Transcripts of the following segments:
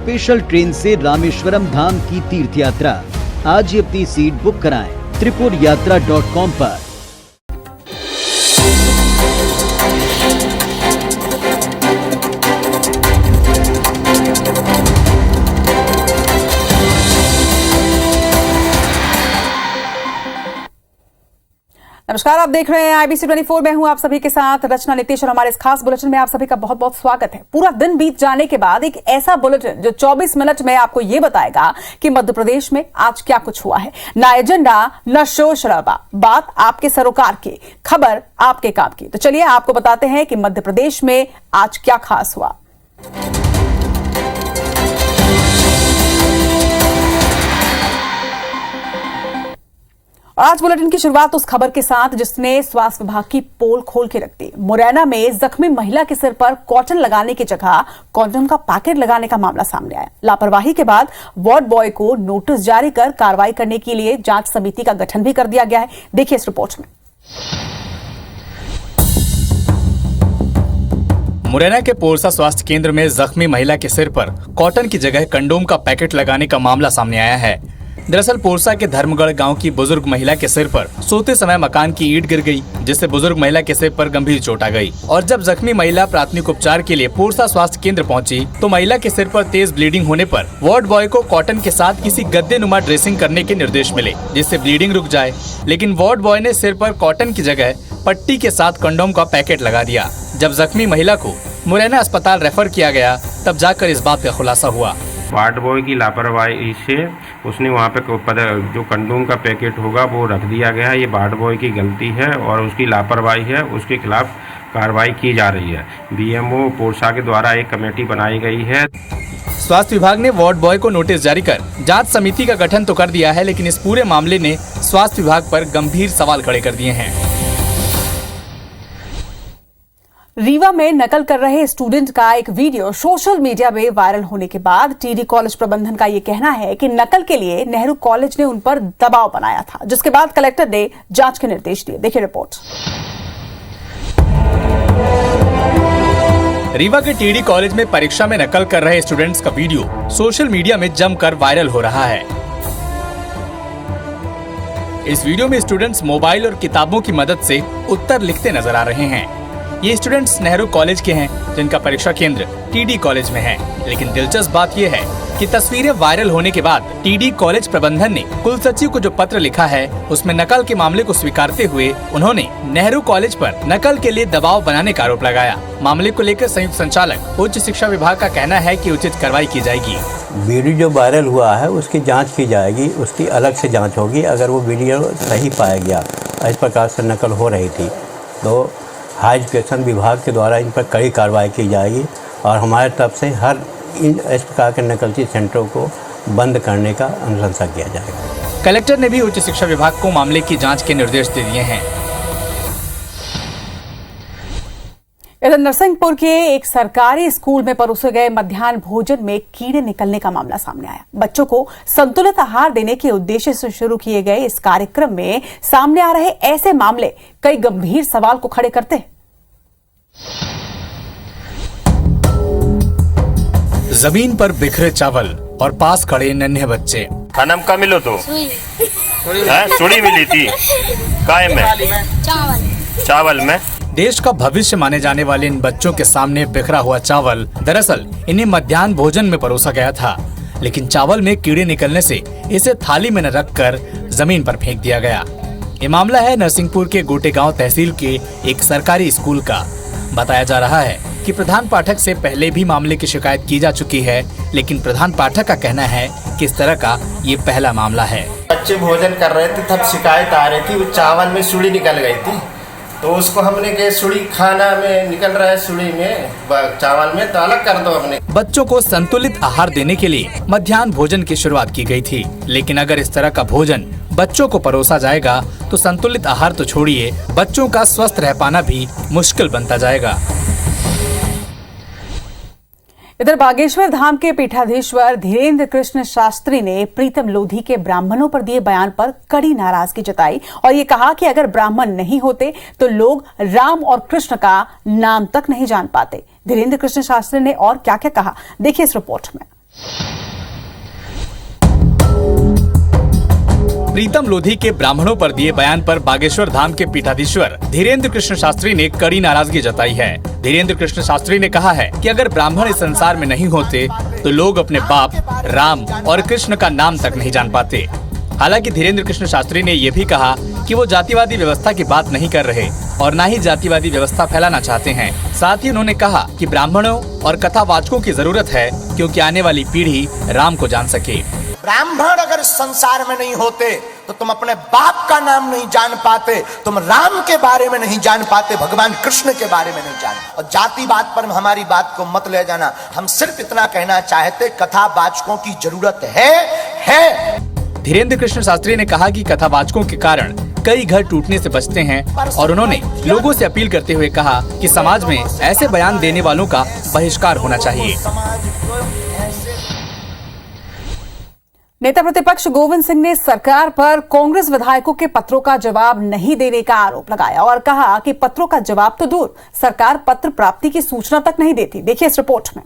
Special train से रामेश्वरम धाम की तीर्थ यात्रा। आज ही अपनी सीट बुक कराएं त्रिपुरयात्रा.com पर। नमस्कार, आप देख रहे हैं IBC 24। मैं हूं आप सभी के साथ रचना नितेश और हमारे इस खास बुलेटिन में आप सभी का बहुत बहुत स्वागत है। पूरा दिन बीत जाने के बाद एक ऐसा बुलेटिन जो 24 मिनट में आपको ये बताएगा कि मध्य प्रदेश में आज क्या कुछ हुआ है। ना एजेंडा, न शोर शराबा, बात आपके सरोकार की, खबर आपके काम की। तो चलिए आपको बताते हैं कि मध्य प्रदेश में आज क्या खास हुआ। आज बुलेटिन की शुरुआत उस खबर के साथ जिसने स्वास्थ्य विभाग की पोल खोल के रख दी। मुरैना में जख्मी महिला के सिर पर कॉटन लगाने की जगह कॉन्डोम का पैकेट लगाने का मामला सामने आया। लापरवाही के बाद वार्ड बॉय को नोटिस जारी कर कार्रवाई करने के लिए जांच समिति का गठन भी कर दिया गया है। देखिए इस रिपोर्ट में। मुरैना के पोरसा स्वास्थ्य केंद्र में जख्मी महिला के सिर पर कॉटन की जगह कंडोम का पैकेट लगाने का मामला सामने आया है। दरअसल पोरसा के धर्मगढ़ गांव की बुजुर्ग महिला के सिर पर सोते समय मकान की ईंट गिर गई, जिससे बुजुर्ग महिला के सिर पर गंभीर चोट आ गई। और जब जख्मी महिला प्राथमिक उपचार के लिए पोरसा स्वास्थ्य केंद्र पहुंची तो महिला के सिर पर तेज ब्लीडिंग होने पर वार्ड बॉय को कॉटन के साथ किसी गद्दे नुमा ड्रेसिंग करने के निर्देश मिले, जिससे ब्लीडिंग रुक जाए। लेकिन वार्ड बॉय ने सिर पर कॉटन की जगह पट्टी के साथ कंडोम का पैकेट लगा दिया। जब जख्मी महिला को मुरैना अस्पताल रेफर किया गया तब जाकर इस बात का खुलासा हुआ। वार्ड बॉय की लापरवाही से उसने वहाँ पे जो कंडोम का पैकेट होगा वो रख दिया गया है। ये वार्ड बॉय की गलती है और उसकी लापरवाही है, उसके खिलाफ कार्रवाई की जा रही है। BMO पोरसा के द्वारा एक कमेटी बनाई गई है। स्वास्थ्य विभाग ने वार्ड बॉय को नोटिस जारी कर जांच समिति का गठन तो कर दिया है, लेकिन इस पूरे मामले ने स्वास्थ्य विभाग पर गंभीर सवाल खड़े कर दिए हैं। रीवा में नकल कर रहे स्टूडेंट का एक वीडियो सोशल मीडिया में वायरल होने के बाद TD कॉलेज प्रबंधन का ये कहना है कि नकल के लिए नेहरू कॉलेज ने उन पर दबाव बनाया था, जिसके बाद कलेक्टर ने जांच के निर्देश दिए। देखिए रिपोर्ट। रीवा के TD कॉलेज में परीक्षा में नकल कर रहे स्टूडेंट्स का वीडियो सोशल मीडिया में जमकर वायरल हो रहा है। इस वीडियो में स्टूडेंट्स मोबाइल और किताबों की मदद से उत्तर लिखते नजर आ रहे हैं। ये स्टूडेंट्स नेहरू कॉलेज के हैं, जिनका परीक्षा केंद्र TD कॉलेज में है। लेकिन दिलचस्प बात यह है कि तस्वीरें वायरल होने के बाद TD कॉलेज प्रबंधन ने कुलसचिव को जो पत्र लिखा है उसमें नकल के मामले को स्वीकारते हुए उन्होंने नेहरू कॉलेज पर नकल के लिए दबाव बनाने का आरोप लगाया। मामले को लेकर संयुक्त संचालक उच्च शिक्षा विभाग का कहना है कि उचित कार्रवाई की जाएगी। वीडियो जो वायरल हुआ है उसकी जांच की जाएगी, उसकी अलग से जांच होगी। अगर वो वीडियो सही पाया गया, इस प्रकार से नकल हो रही थी, तो हाई एजुकेशन विभाग के द्वारा इन पर कड़ी कार्रवाई की जाएगी और हमारे तरफ से हर इस प्रकार के नकलची सेंटरों को बंद करने का अनुशंसा किया जाएगा। कलेक्टर ने भी उच्च शिक्षा विभाग को मामले की जांच के निर्देश दे दिए हैं। इधर नरसिंहपुर के एक सरकारी स्कूल में परोसे गए मध्याह्न भोजन में कीड़े निकलने का मामला सामने आया। बच्चों को संतुलित आहार देने के उद्देश्य से शुरू किए गए इस कार्यक्रम में सामने आ रहे ऐसे मामले कई गंभीर सवाल को खड़े करते हैं। जमीन पर बिखरे चावल और पास खड़े नन्हे बच्चे। खाना का मिलो तो सुड़ी मिली थी काय में चावल में। देश का भविष्य माने जाने वाले इन बच्चों के सामने बिखरा हुआ चावल दरअसल इन्हें मध्याह्न भोजन में परोसा गया था, लेकिन चावल में कीड़े निकलने से इसे थाली में न रखकर जमीन पर फेंक दिया गया। ये मामला है नरसिंहपुर के गोटेगांव तहसील के एक सरकारी स्कूल का। बताया जा रहा है कि प्रधान पाठक से पहले भी मामले की शिकायत की जा चुकी है, लेकिन प्रधान पाठक का कहना है कि इस तरह का ये पहला मामला है। बच्चे भोजन कर रहे थे तब शिकायत आ रही थी, वो चावल में सुड़ी निकल गई थी, तो उसको हमने के सुड़ी खाना में निकल रहा है, सुड़ी में चावल में तो अलग कर दो। हमने बच्चों को संतुलित आहार देने के लिए मध्याह्न भोजन की शुरुआत की गई थी, लेकिन अगर इस तरह का भोजन बच्चों को परोसा जाएगा तो संतुलित आहार तो छोड़िए, बच्चों का स्वस्थ रह पाना भी मुश्किल बनता जाएगा। इधर बागेश्वर धाम के पीठाधीश्वर धीरेन्द्र कृष्ण शास्त्री ने प्रीतम लोधी के ब्राह्मणों पर दिए बयान पर कड़ी नाराजगी जताई और ये कहा कि अगर ब्राह्मण नहीं होते तो लोग राम और कृष्ण का नाम तक नहीं जान पाते। धीरेन्द्र कृष्ण शास्त्री ने और क्या क्या कहा, देखिए इस रिपोर्ट में। प्रीतम लोधी के ब्राह्मणों पर दिए बयान पर बागेश्वर धाम के पीठाधीश्वर धीरेन्द्र कृष्ण शास्त्री ने कड़ी नाराजगी जताई है। धीरेन्द्र कृष्ण शास्त्री ने कहा है कि अगर ब्राह्मण इस संसार में नहीं होते तो लोग अपने बाप राम और कृष्ण का नाम तक नहीं जान पाते। हालांकि धीरेन्द्र कृष्ण शास्त्री ने ये भी कहा कि वो जातिवादी व्यवस्था की बात नहीं कर रहे और न ही जातिवादी व्यवस्था फैलाना चाहते हैं। साथ ही उन्होंने कहा कि ब्राह्मणों और कथावाचकों की जरूरत है क्योंकि आने वाली पीढ़ी राम को जान सके। ब्राह्मण अगर इस संसार में नहीं होते तो तुम अपने बाप का नाम नहीं जान पाते, तुम राम के बारे में नहीं जान पाते, भगवान कृष्ण के बारे में नहीं जान। और जातिवाद पर हमारी बात को मत ले जाना। हम सिर्फ इतना कहना चाहते कथावाचकों की जरूरत है। धीरेन्द्र कृष्ण शास्त्री ने कहा कि कथावाचकों के कारण कई घर टूटने से बचते हैं और उन्होंने लोगों से अपील करते हुए कहा कि समाज में ऐसे बयान देने वालों का बहिष्कार होना चाहिए। नेता प्रतिपक्ष गोविंद सिंह ने सरकार पर कांग्रेस विधायकों के पत्रों का जवाब नहीं देने का आरोप लगाया और कहा कि पत्रों का जवाब तो दूर, सरकार पत्र प्राप्ति की सूचना तक नहीं देती। देखिए इस रिपोर्ट में।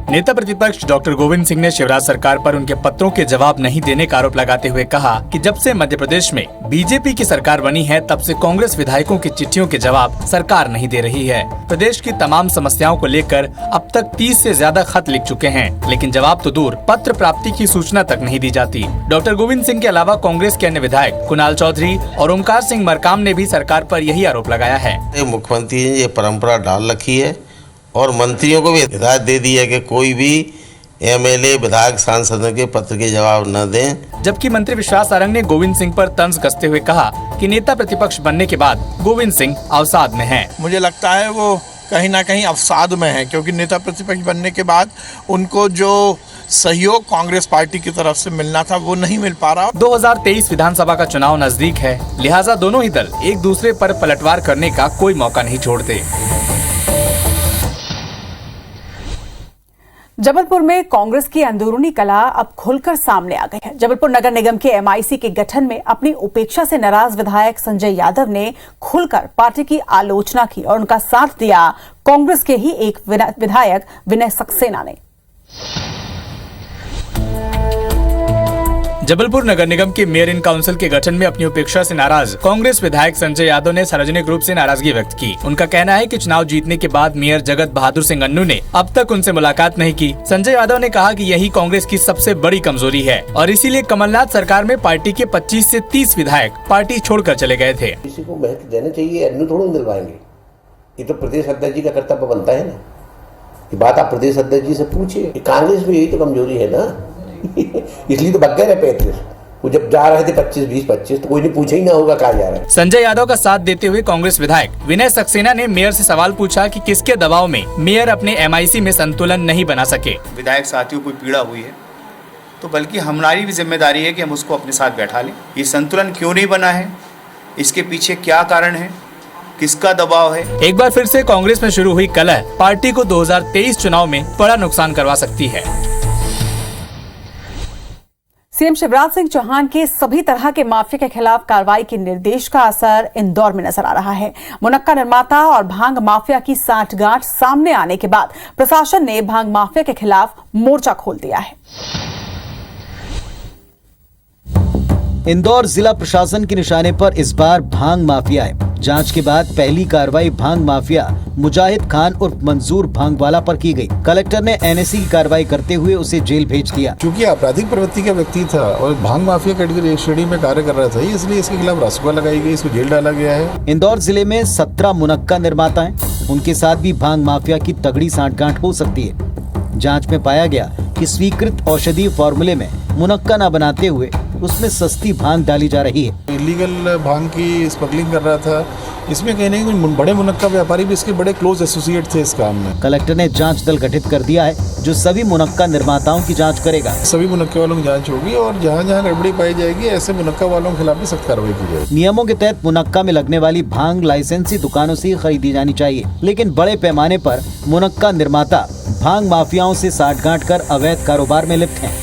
नेता प्रतिपक्ष डॉक्टर गोविंद सिंह ने शिवराज सरकार पर उनके पत्रों के जवाब नहीं देने का आरोप लगाते हुए कहा कि जब से मध्य प्रदेश में बीजेपी की सरकार बनी है तब से कांग्रेस विधायकों की चिट्ठियों के जवाब सरकार नहीं दे रही है। प्रदेश की तमाम समस्याओं को लेकर अब तक 30 से ज्यादा खत लिख चुके हैं, लेकिन जवाब तो दूर, पत्र प्राप्ति की सूचना तक नहीं दी जाती। डॉक्टर गोविंद सिंह के अलावा कांग्रेस के अन्य विधायक कुणाल चौधरी और ओमकार सिंह मरकाम ने भी सरकार पर यही आरोप लगाया है। मुख्यमंत्री ने ये परंपरा डाल रखी है और मंत्रियों को भी हिदायत दे दी है कि कोई भी एमएलए विधायक सांसदों के पत्र के जवाब न दें। जबकि मंत्री विश्वास सारंग ने गोविंद सिंह पर तंज कसते हुए कहा कि नेता प्रतिपक्ष बनने के बाद गोविंद सिंह अवसाद में हैं। मुझे लगता है वो कहीं ना कहीं अवसाद में है, क्योंकि नेता प्रतिपक्ष बनने के बाद उनको जो सहयोग कांग्रेस पार्टी की तरफ से मिलना था वो नहीं मिल पा रहा। 2023 विधानसभा का चुनाव नजदीक है, लिहाजा दोनों ही दल एक दूसरे पर पलटवार करने का कोई मौका नहीं छोड़ते। जबलपुर में कांग्रेस की अंदरूनी कला अब खुलकर सामने आ गई है। जबलपुर नगर निगम के एमआईसी के गठन में अपनी उपेक्षा से नाराज विधायक संजय यादव ने खुलकर पार्टी की आलोचना की और उनका साथ दिया कांग्रेस के ही एक विधायक विनय सक्सेना ने। जबलपुर नगर निगम के मेयर इन काउंसिल के गठन में अपनी उपेक्षा से नाराज कांग्रेस विधायक संजय यादव ने सार्वजनिक रूप से नाराजगी व्यक्त की। उनका कहना है कि चुनाव जीतने के बाद मेयर जगत बहादुर सिंह अन्नू ने अब तक उनसे मुलाकात नहीं की। संजय यादव ने कहा कि यही कांग्रेस की सबसे बड़ी कमजोरी है और इसीलिए कमलनाथ सरकार में पार्टी के 25 से 30 विधायक पार्टी छोड़कर चले गए थे। किसी को महत्व देना चाहिए, अन्नू थोड़ा दिलवाएंगे। ये तो प्रदेश अध्यक्ष जी का कर्तव्य बनता है ना। ये बात आप प्रदेश अध्यक्ष जी से पूछिए। कांग्रेस में यही तो कमजोरी है ना। इसलिए तो बग गए 35। वो जब जा रहे थे 25 तो कोई ने पूछा ही ना होगा कहाँ जा रहा है। संजय यादव का साथ देते हुए कांग्रेस विधायक विनय सक्सेना ने मेयर से सवाल पूछा कि किसके दबाव में मेयर अपने एमआईसी में संतुलन नहीं बना सके। विधायक साथियों को पीड़ा हुई है तो बल्कि हमारी भी जिम्मेदारी है कि हम उसको अपने साथ बैठा लें। ये संतुलन क्यों नहीं बना है, इसके पीछे क्या कारण है, किसका दबाव है। एक बार फिर से कांग्रेस में शुरू हुई कलह पार्टी को 2023 चुनाव में बड़ा नुकसान करवा सकती है। सीएम शिवराज सिंह चौहान के सभी तरह के माफिया के खिलाफ कार्रवाई के निर्देश का असर इंदौर में नजर आ रहा है। मुनक्का निर्माता और भांग माफिया की सांठगांठ सामने आने के बाद प्रशासन ने भांग माफिया के खिलाफ मोर्चा खोल दिया है। इंदौर जिला प्रशासन के निशाने पर इस बार भांग माफिया है। जांच के बाद पहली कार्रवाई भांग माफिया मुजाहिद खान उर्फ मंजूर भांगवाला पर की गई। कलेक्टर ने एनएससी की कार्रवाई करते हुए उसे जेल भेज दिया। क्योंकि आपराधिक प्रवृत्ति का व्यक्ति था और भांग माफिया कैटेगरी श्रेणी में कार्य कर रहा था, इसलिए इसके खिलाफ रासुका लगाई गई, इसको जेल डाला गया है। इंदौर जिले में 17 मुनक्का निर्माता हैं। उनके साथ भी भांग माफिया की तगड़ी सांठगांठ हो सकती है। जांच में पाया गया कि स्वीकृत औषधीय फॉर्मूले में मुनक्का न बनाते हुए उसमें सस्ती भांग डाली जा रही है। इलीगल भांग की स्मगलिंग कर रहा था। इसमें कहीं ना कहीं बड़े मुनक्का व्यापारी भी इसके बड़े क्लोज एसोसिएट थे इस काम में। कलेक्टर ने जांच दल गठित कर दिया है जो सभी मुनक्का निर्माताओं की जांच करेगा। सभी मुनक्के वालों की जांच होगी और जहां जहां गड़बड़ी पाई जाएगी ऐसे मुनक्का वालों के खिलाफ भी सख्त कार्रवाई की जाएगी। नियमों के तहत मुनक्का में लगने वाली भांग लाइसेंसी दुकानों से खरीदी जानी चाहिए, लेकिन बड़े पैमाने पर मुनक्का निर्माता भांग माफियाओं से साठगांठ कर अवैध कारोबार में लिप्त हैं।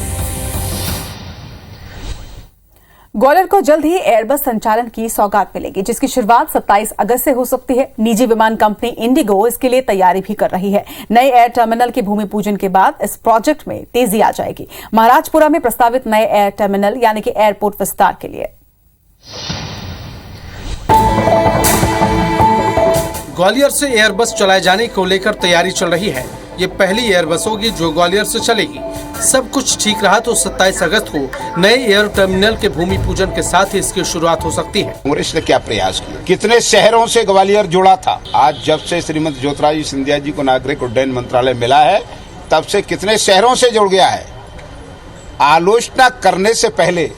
ग्वालियर को जल्द ही एयरबस संचालन की सौगात मिलेगी, जिसकी शुरुआत 27 अगस्त से हो सकती है। निजी विमान कंपनी इंडिगो इसके लिए तैयारी भी कर रही है। नए एयर टर्मिनल के भूमि पूजन के बाद इस प्रोजेक्ट में तेजी आ जाएगी। महाराजपुरा में प्रस्तावित नए एयर टर्मिनल यानी कि एयरपोर्ट विस्तार के लिए ग्वालियर से एयरबस चलाए जाने को लेकर तैयारी चल रही है। ये पहली एयरबस होगी जो ग्वालियर से चलेगी। सब कुछ ठीक रहा तो 27 अगस्त को नए एयर टर्मिनल के भूमि पूजन के साथ ही इसकी शुरुआत हो सकती है। कांग्रेस ने क्या प्रयास किया, कितने शहरों से ग्वालियर जुड़ा था। आज जब से श्रीमती ज्योतिरादित्य सिंधिया जी को नागरिक उड्डयन मंत्रालय मिला है, तब से कितने शहरों से जुड़ गया है। आलोचना करने से पहले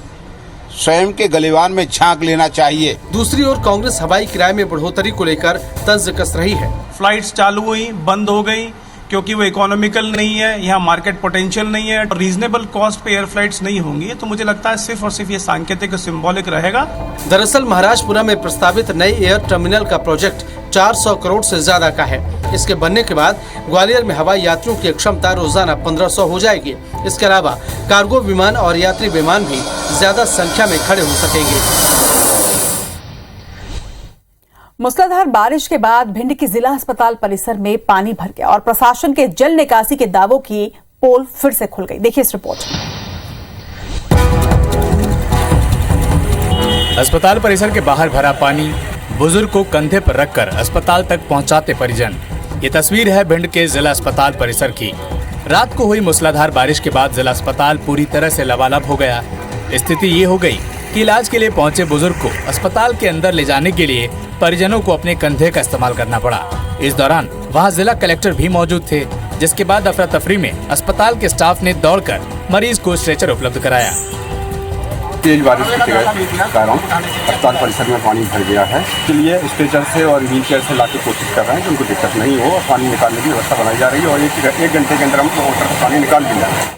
स्वयं के गलीवान में झांक लेना चाहिए। दूसरी ओर कांग्रेस हवाई किराए में बढ़ोतरी को लेकर तंज कस रही है। फ्लाइट्स चालू हुई, बंद हो गई क्योंकि वो इकोनॉमिकल नहीं है, यहाँ मार्केट पोटेंशियल नहीं है, रीजनेबल कॉस्ट पे एयर फ्लाइट्स नहीं होंगी। तो मुझे लगता है सिर्फ और सिर्फ ये सांकेतिक और सिंबॉलिक रहेगा। दरअसल महाराजपुरा में प्रस्तावित नए एयर टर्मिनल का प्रोजेक्ट 400 करोड़ से ज्यादा का है। इसके बनने के बाद ग्वालियर में हवाई यात्रियों की क्षमता रोजाना 1500 हो जाएगी। इसके अलावा कार्गो विमान और यात्री विमान भी ज्यादा संख्या में खड़े हो सकेंगे। मूसलाधार बारिश के बाद भिंड के जिला अस्पताल परिसर में पानी भर गया और प्रशासन के जल निकासी के दावों की पोल फिर से खुल गई। देखिए इस रिपोर्ट। अस्पताल परिसर के बाहर भरा पानी, बुजुर्ग को कंधे पर रखकर अस्पताल तक पहुंचाते परिजन। ये तस्वीर है भिंड के जिला अस्पताल परिसर की। रात को हुई मूसलाधार बारिश के बाद जिला अस्पताल पूरी तरह से लबालब हो गया। स्थिति ये हो गई कि इलाज के लिए पहुंचे बुजुर्ग को अस्पताल के अंदर ले जाने के लिए परिजनों को अपने कंधे का इस्तेमाल करना पड़ा। इस दौरान वहां जिला कलेक्टर भी मौजूद थे, जिसके बाद अफरा तफरी में अस्पताल के स्टाफ ने दौड़कर मरीज को स्ट्रेचर उपलब्ध कराया। तेज बारिश के कारण अस्पताल परिसर में पानी भर गया है, इसलिए स्ट्रेचर से और व्हील चेयर से लाके कोशिश कर रहे हैं कि उनको दिक्कत नहीं हो। पानी निकालने की व्यवस्था बनाई जा रही है और एक घंटे के अंदर हम मोटर से पानी निकाल देंगे।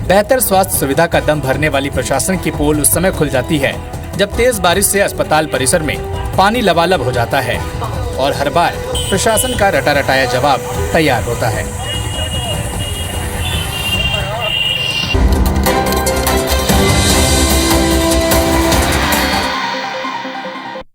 बेहतर स्वास्थ्य सुविधा का दम भरने वाली प्रशासन की पोल उस समय खुल जाती है जब तेज बारिश से अस्पताल परिसर में पानी लबालब हो जाता है और हर बार प्रशासन का रटा रटाया जवाब तैयार होता है।